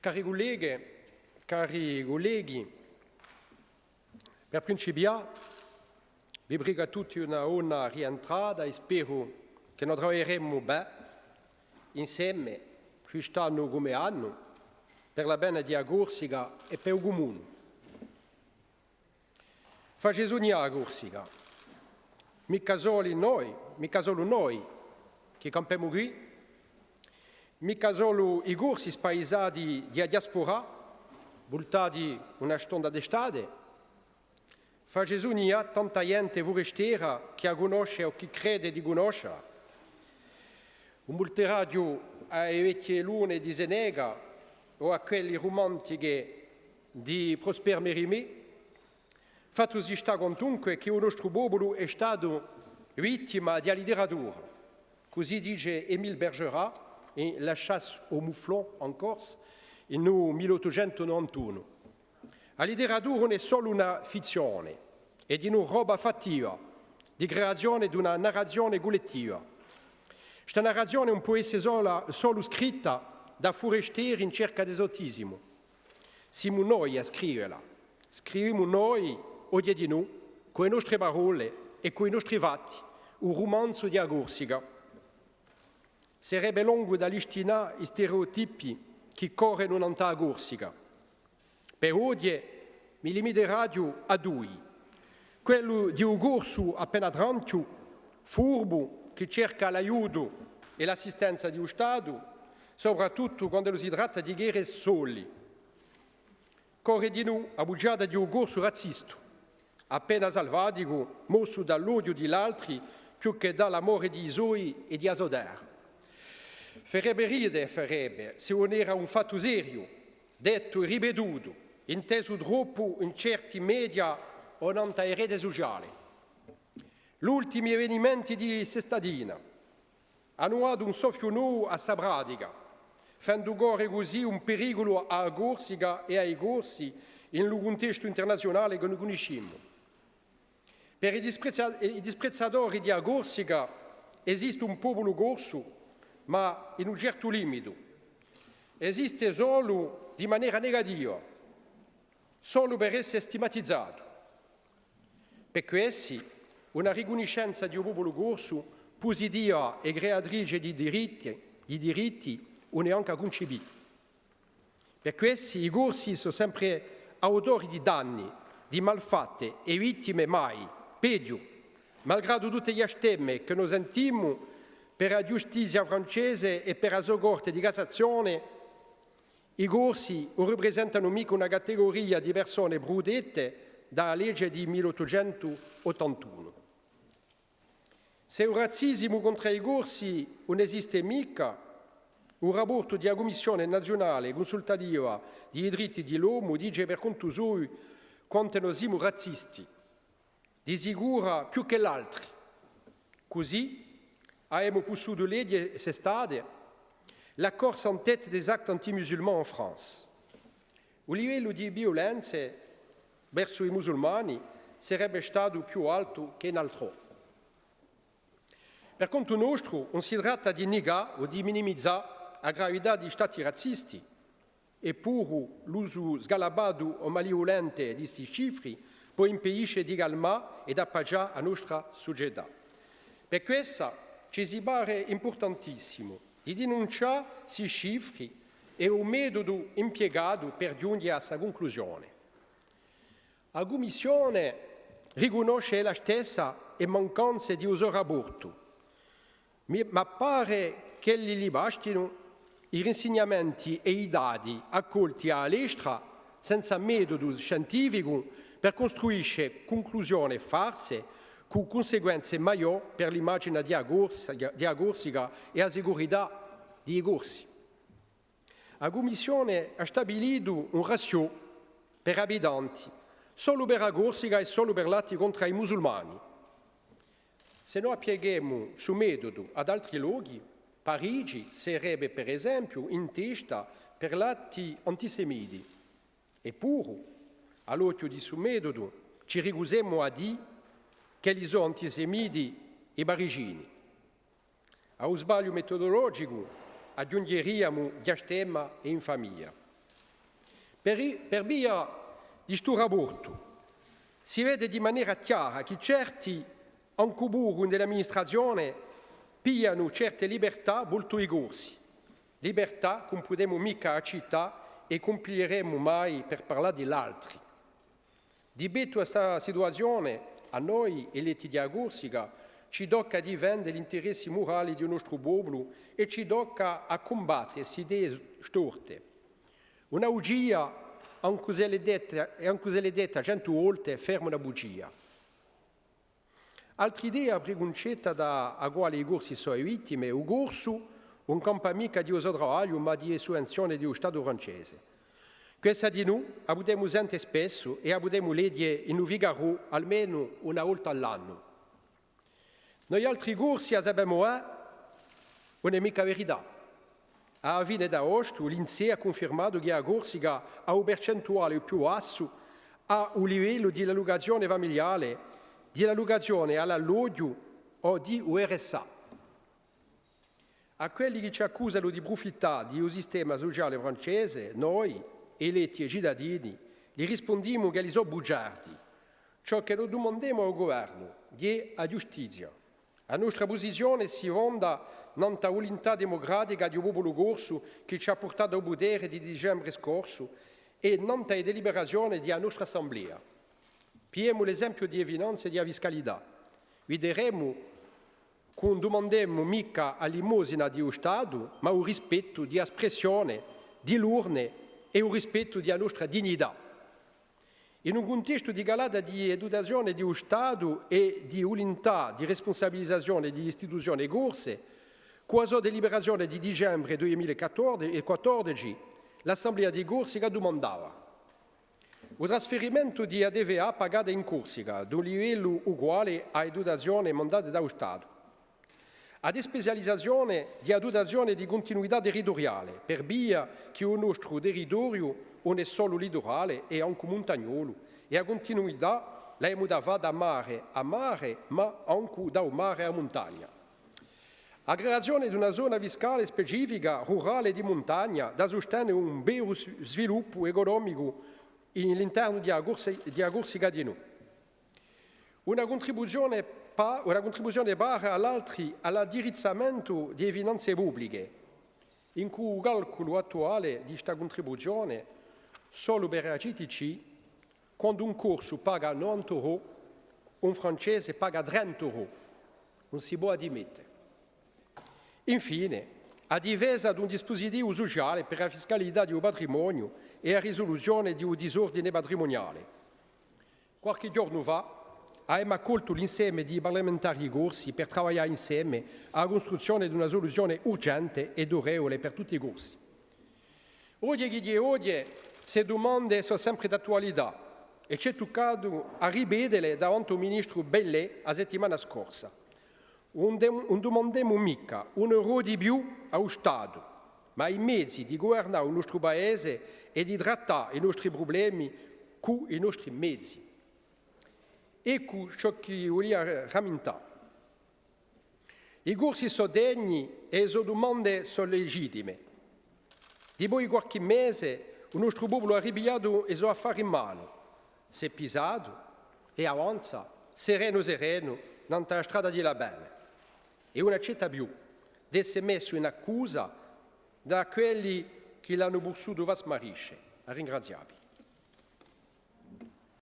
Cari colleghi, per principiare, vi prego a tutti una buona rientrata e spero che noi lavoreremo bene insieme quest'anno come anno per la bene di Corsica e per il comune. Faccio sognare Corsica, mica solo noi che campiamo qui, mica solo i corsi spaesati di diaspora, voltati una stonda d'estate, fa Gesù ni ha tanta gente forestiera che conosce o che crede di conoscere. Un multiradio ai vecchie lune di Zenega o a quelli romantiche di Prosper Mérimée, fatto si sta comunque che il nostro popolo è stato vittima di letteratura, così dice Émile Bergerac, in La chasse au mouflon en Corse, in 1891. La letteratura non è solo una fizione, è di una roba fattiva, di creazione di una narrazione collettiva. Questa narrazione non può essere solo scritta da forestieri in cerca di esotismo. Siamo noi a scriverla. Scriviamo noi, oggi di noi, con le nostre parole e con i nostri fatti, un romanzo di Corsica. Sarebbe lungo da listinare i stereotipi che corrono in Corsica. Per oggi mi limiterò a due. Quello di un corso appena trantio, furbo, che cerca l'aiuto e l'assistenza di un Stato, soprattutto quando si tratta di guerre soli. Corre di noi a bugiata di un corso razzista, appena salvatico, mosso dall'odio di altri più che dall'amore di suoi e di Asodar. Farebbe ridere se non era un fatto serio, detto e ripetuto, inteso troppo in certi media o nelle reti sociali. Gli ultimi avvenimenti di Sestadina hanno dato un soffio nuovo a questa pratica, facendo correre così un pericolo a Corsica e ai corsi in un contesto internazionale che noi conosciamo. Per i disprezzatori di Corsica esiste un popolo corso, ma in un certo limite. Esiste solo di maniera negativa, solo per essere stigmatizzato. Per questo, una riconoscenza di un popolo corso positiva e creatrice di diritti non è anche concepita. Per questo i corsi sono sempre autori di danni, di malfatte e vittime mai, peggio, malgrado tutte le stemme che noi sentiamo per la giustizia francese e per la sua Corte di Cassazione, i corsi non rappresentano mica una categoria di persone protette dalla legge di 1881. Se il razzismo contro i corsi non esiste mica, un rapporto della Commissione nazionale consultativa dei diritti dell'uomo dice per conto suo quanto noi siamo razzisti, di sicuro più che l'altro. Così abbiamo potuto leggere quest'estate la corsa en tête des actes anti-musulmans in France. Il livello di violenze verso i musulmani sarebbe stato più alto che in altro. Per conto nostro non si tratta di negare o di minimizzare la gravità di stati razzisti, eppure l'uso sgalabato o malevolente di questi cifre può impedire di calmare ed appoggiare la nostra società. Per questo ci si pare importantissimo di denunciare questi cifre e il metodo impiegato per giungere a questa conclusione. La Commissione riconosce la stessa le mancanze di questo rapporto, ma pare che gli bastino i insegnamenti e i dati accolti all'estero senza metodo scientifico per costruire conclusioni false con conseguenze maggiori per l'immagine di Corsica e la sicurezza dei corsi. La Commissione ha stabilito un ratio per abitanti solo per la Corsica e solo per l'atti contro i musulmani. Se noi applichiamo su metodo ad altri luoghi, Parigi sarebbe per esempio in testa per l'atti antisemiti. Eppure, all'occhio di su metodo, ci ricusiamo a dire che gli sono antisemiti e parigini. Allo sbaglio metodologico aggiungeremo diastema e infamia. Per via di sto rapporto si vede di maniera chiara che certi ancuburi dell'amministrazione pigliano certe libertà molto rigorsi, libertà che non potremo mica accettare e compilieremo mai per parlare dell'altri. Di betto questa situazione, a noi eletti di Agorsica, ci tocca difendere gli interessi morali del nostro popolo e ci tocca a combattere queste idee storte. Una bugia, anche se le detta 100 volte, ferma una bugia. Altra idea preconcetta da a quale i corsi sono vittime, il corso non campa mica di uso travaglio, ma di sovvenzione dello Stato francese. Questa di noi abbiamo sentito spesso e abbiamo leggere in un Figaro almeno una volta all'anno. Noi altri corsi abbiamo non è mica verità. A fine d'agosto l'INSEE ha confermato che a Corsica ha un percentuale più basso a un livello di allocazione familiare, di allocazione all'alloggio o di URSA. A quelli che ci accusano di approfittare del sistema sociale francese, noi, eletti e cittadini, gli rispondiamo che li sono bugiardi. Ciò che noi domandiamo al governo è la giustizia. La nostra posizione si fonda nella volontà democratica di un popolo corso che ci ha portato al potere di dicembre scorso e nella deliberazione della nostra assemblea. Pigliamo l'esempio di evidenza e di fiscalità. Vedremo che non domandiamo mica all'imosina di Stato, ma un rispetto di espressione, di urne e un rispetto della nostra dignità. In un contesto di calata di educazione di Stato e di volontà di responsabilizzazione delle istituzioni corse, con la sua deliberazione di dicembre 2014, l'Assemblea di Corsica domandava il trasferimento di ADVA pagata in Corsica ad un livello uguale a educazione mandata dallo Stato, ad specializzazione di educazione di continuità territoriale, per via che il nostro territorio non è solo litorale, è anche montagnolo, e a continuità l'abbiamo da fare da mare a mare, ma anche da mare a montagna. La creazione di una zona fiscale specifica, rurale di montagna, da sostenere un vero sviluppo economico all'interno di Agorsica di noi. Una contribuzione pari all'addirizzamento delle finanze pubbliche, in cui il calcolo attuale di questa contribuzione solo per la CTC, quando un corso paga 90 euro, un francese paga 30 euro. Non si può admettere. Infine, a difesa di un dispositivo sociale per la fiscalità di un patrimonio e la risoluzione di un disordine patrimoniale. Qualche giorno fa abbiamo accolto l'insieme di parlamentari corsi per lavorare insieme alla costruzione di una soluzione urgente e durevole per tutti i corsi. Oggi, queste domande sono sempre d'attualità e ci è toccato a ripeterle davanti al ministro Bellet la settimana scorsa. Non domandiamo mica un euro di più allo Stato, ma i mezzi di governare il nostro Paese e di trattare i nostri problemi con i nostri mezzi. Ecco ciò che voglio rammentare. I corsi sono degni e le domande sono legittime. Dopo qualche mese il nostro popolo ha ripigliato i suoi affari in mano, si è pisato e avanza sereno nella strada della bene. E non accetta più di essere messo in accusa da quelli che l'hanno bussuto va smarisce. Ringraziabili.